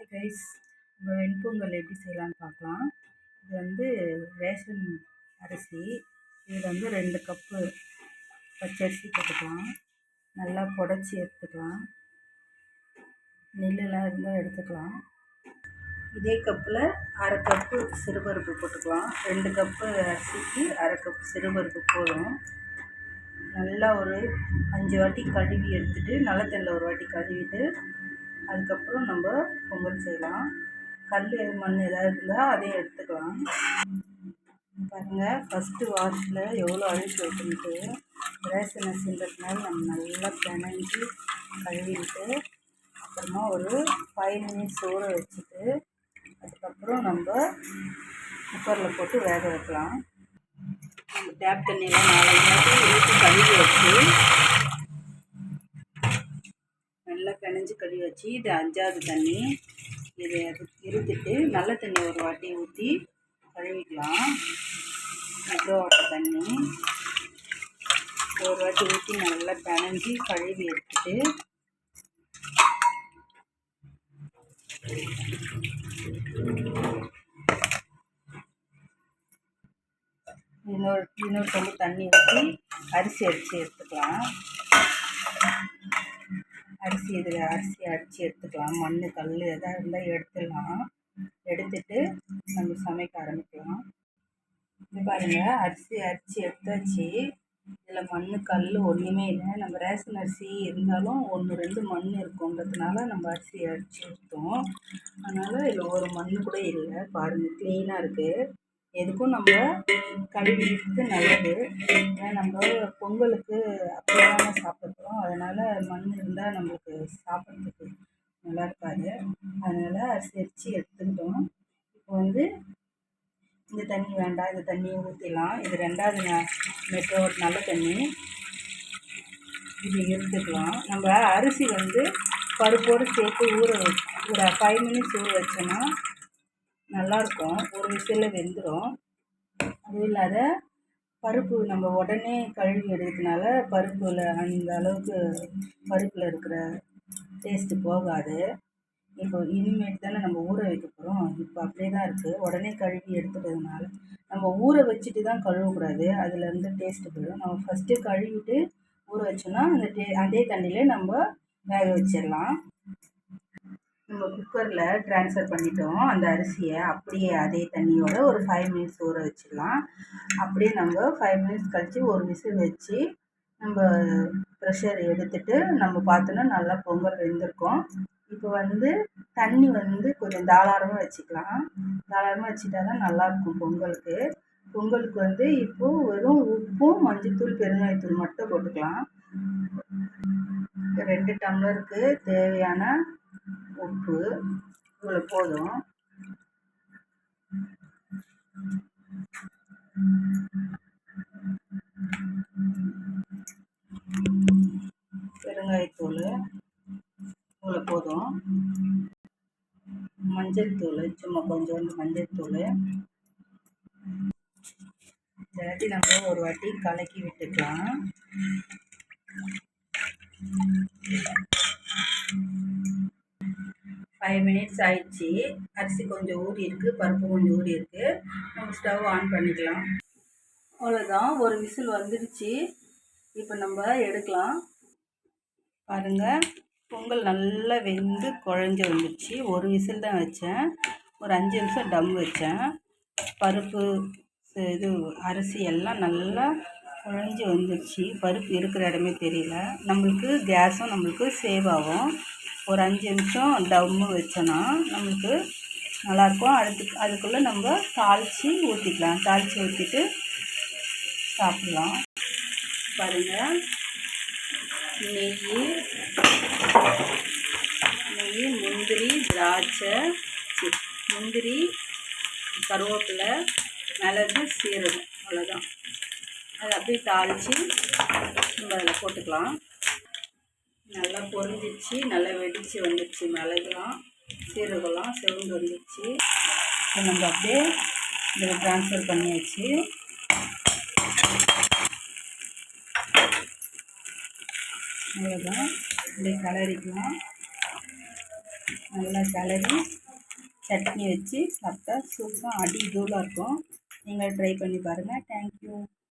Hi guys, நம்ம வெண்பொங்கல் எப்படி செய்யலான்னு பார்க்கலாம். இது வந்து ரேஷன் அரிசி. இதில் வந்து 2 கப்பு பச்சரிசி போட்டுக்கலாம். நல்லா புடச்சி எடுத்துக்கலாம். நெல்லுலாம் இருந்தால் எடுத்துக்கலாம். இதே கப்பில் அரை கப்பு சிறுபருப்பு போட்டுக்கலாம். 2 கப்பு அரிசிக்கு அரை கப்பு சிறுபருப்பு போதும். நல்லா ஒரு 5 வாட்டி கழுவி எடுத்துகிட்டு நல்ல தண்ணியில் ஒரு வாட்டி கழுவிட்டு அதுக்கப்புறம் நம்ம பொங்கல் செய்யலாம். கல் மண் ஏதாவது இருந்தால் அதையும் எடுத்துக்கலாம். பாருங்கள், ஃபஸ்ட்டு வாஷில் எவ்வளோ அழுக்கு வைக்கிட்டு ரேஷன் அரிசின்றதுனால நம்ம நல்லா பிணைஞ்சி கழுவிட்டு அப்புறமா ஒரு 5 மினிட்ஸ் ஊற வச்சுட்டு அதுக்கப்புறம் நம்ம குக்கரில் போட்டு வேக வைக்கலாம். நம்ம டேப் தண்ணியில் 4 வாட்டி ஊற்றி கழுவி வச்சு நல்லா பிணைஞ்சி கழுவி வச்சு இது 5வது தண்ணி. இதை இருத்துட்டு நல்ல தண்ணி ஒரு வாட்டி ஊற்றி கழுவிக்கலாம். மெட்ரோ வாட்டர் தண்ணி ஒரு வாட்டி ஊற்றி நல்லா பிணைஞ்சி கழுவி எடுத்துட்டு இன்னொரு சொம்பு தண்ணி ஊற்றி அரிசி அடித்து எடுத்துக்கலாம். இதில் அரிசி அடித்து எடுத்துக்கலாம். மண் கல் எதாவது இருந்தால் எடுத்துடலாம். எடுத்துட்டு நம்ம சமைக்க ஆரம்பிக்கலாம். இது பாருங்கள், அரிசி அரிசி எடுத்தாச்சு. இதில் மண் கல் ஒன்றுமே இல்லை. நம்ம ரேஷன் அரிசி இருந்தாலும் 1-2 மண் இருக்குன்றதுனால நம்ம அரிசி அடித்து எடுத்தோம். அதனால் இதில் ஒரு மண் கூட இல்லை. பாருங்கள், க்ளீனாக இருக்குது. எதுக்கும் நம்ம கழுவிட்டு நல்லது. ஏன்னா நம்ம பொங்கலுக்கு அப்படியே சாப்பிட்றோம். அதனால் மண் இருந்தால் நம்மளுக்கு சாப்பிட்றதுக்கு நல்லா இருக்காது. அதனால் அரிசி அரிசி எடுத்துக்கிட்டோம். இப்போ வந்து இந்த தண்ணி வேண்டாம், இந்த தண்ணியை ஊற்றிடலாம். இது 2வது மெட்ரோ நல்ல தண்ணி. இது எடுத்துக்கலாம். நம்ம அரிசி வந்து பருப்போடு சேர்த்து ஒரு 5 மினிட்ஸ் ஊற வச்சோன்னா நல்லாயிருக்கும். ஒரு விசிலில் வெந்துடும். அதுவும் இல்லாத பருப்பு நம்ம உடனே கழுவி எடுக்கிறதுனால பருப்பில் அந்த அளவுக்கு பருப்பில் இருக்கிற டேஸ்ட்டு போகாது. இப்போ இனிமேட்டு தானே நம்ம ஊற வைக்க போகிறோம். இப்போ அப்படியே தான் இருக்குது. உடனே கழுவி எடுத்துட்டதுனால நம்ம ஊற வச்சுட்டு தான் கழுவக்கூடாது. அதுலேருந்து டேஸ்ட்டு போயிடும். நம்ம ஃபஸ்ட்டு கழுவிட்டு ஊற வச்சோன்னா அதே தண்ணியிலே நம்ம வேக வச்சிடலாம். நம்ம குக்கரில் ட்ரான்ஸ்ஃபர் பண்ணிட்டோம் அந்த அரிசியை. அப்படியே அதே தண்ணியோட ஒரு 5 மினிட்ஸ் ஊற வச்சிடலாம். அப்படியே நம்ம 5 மினிட்ஸ் கழித்து ஒரு விசில் வச்சு நம்ம ப்ரெஷர் எடுத்துட்டு நம்ம பார்த்தோன்னா நல்லா பொங்கல் வெந்திருக்கும். இப்போ வந்து தண்ணி வந்து கொஞ்சம் தாராளமாக வச்சுக்கலாம். தாராளமாக வச்சுட்டா தான் நல்லாயிருக்கும் பொங்கலுக்கு. பொங்கலுக்கு வந்து இப்போது வெறும் உப்பும் மஞ்சள்தூள் பெருங்காயத்தூள் மட்டும் போட்டுக்கலாம். 2 டம்ளருக்கு தேவையான உப்பு இவ்வளோ போதும். பெருங்காயத்தூள் இவ்வளோ போதும். மஞ்சள் தூள் சும்மா கொஞ்சோண்டு மஞ்சள் தூள் இல்லாட்டி நம்ம ஒரு வாட்டி கலக்கி விட்டுக்கலாம். ஃபைவ் மினிட்ஸ் ஆயிடுச்சு. அரிசி கொஞ்சம் ஊறி இருக்குது, பருப்பு கொஞ்சம் ஊறி இருக்குது. நம்ம ஸ்டவ் ஆன் பண்ணிக்கலாம். அவ்வளோதான், ஒரு விசில் வந்துடுச்சு. இப்போ நம்ம எடுக்கலாம். பாருங்கள், பொங்கல் நல்லா வெந்து குழஞ்சி வந்துடுச்சு. ஒரு விசில் தான் வச்சேன். ஒரு 5 நிமிஷம் டம் வச்சேன். பருப்பு இது அரிசி எல்லாம் நல்லா குழஞ்சி வந்துடுச்சு. பருப்பு இருக்கிற இடமே தெரியல. நம்மளுக்கு கேஸும் நம்மளுக்கு சேவ் ஆகும். ஒரு 5 நிமிஷம் டம்மு வச்சோன்னா நம்மளுக்கு நல்லாயிருக்கும். அதுக்குள்ளே நம்ம தாளித்து ஊற்றிக்கலாம். தாளித்து ஊற்றிட்டு சாப்பிட்லாம். பாருங்கள், நெய், முந்திரி, திராட்சை, முந்திரி, கருவேப்பிலை, மிளகு, சீரகம், அவ்வளோதான். அதை அப்படியே தாளித்து நம்ம அதில் போட்டுக்கலாம். நல்லா பொரிஞ்சிச்சு, நல்லா வெடித்து வந்துடுச்சு. மிளகுலாம் சீரகம்லாம் செவந்து வந்துடுச்சு. நம்ம அப்படியே இதில் ட்ரான்ஸ்ஃபர் பண்ணியாச்சு. அவ்வளோதான், இப்படி கலரிக்கலாம். நல்லா கிளறி சட்னி வச்சு சாப்பிட்டா சூப்பராக அடி தூளாக இருக்கும். நீங்கள் ட்ரை பண்ணி பாருங்கள். தேங்க்யூ.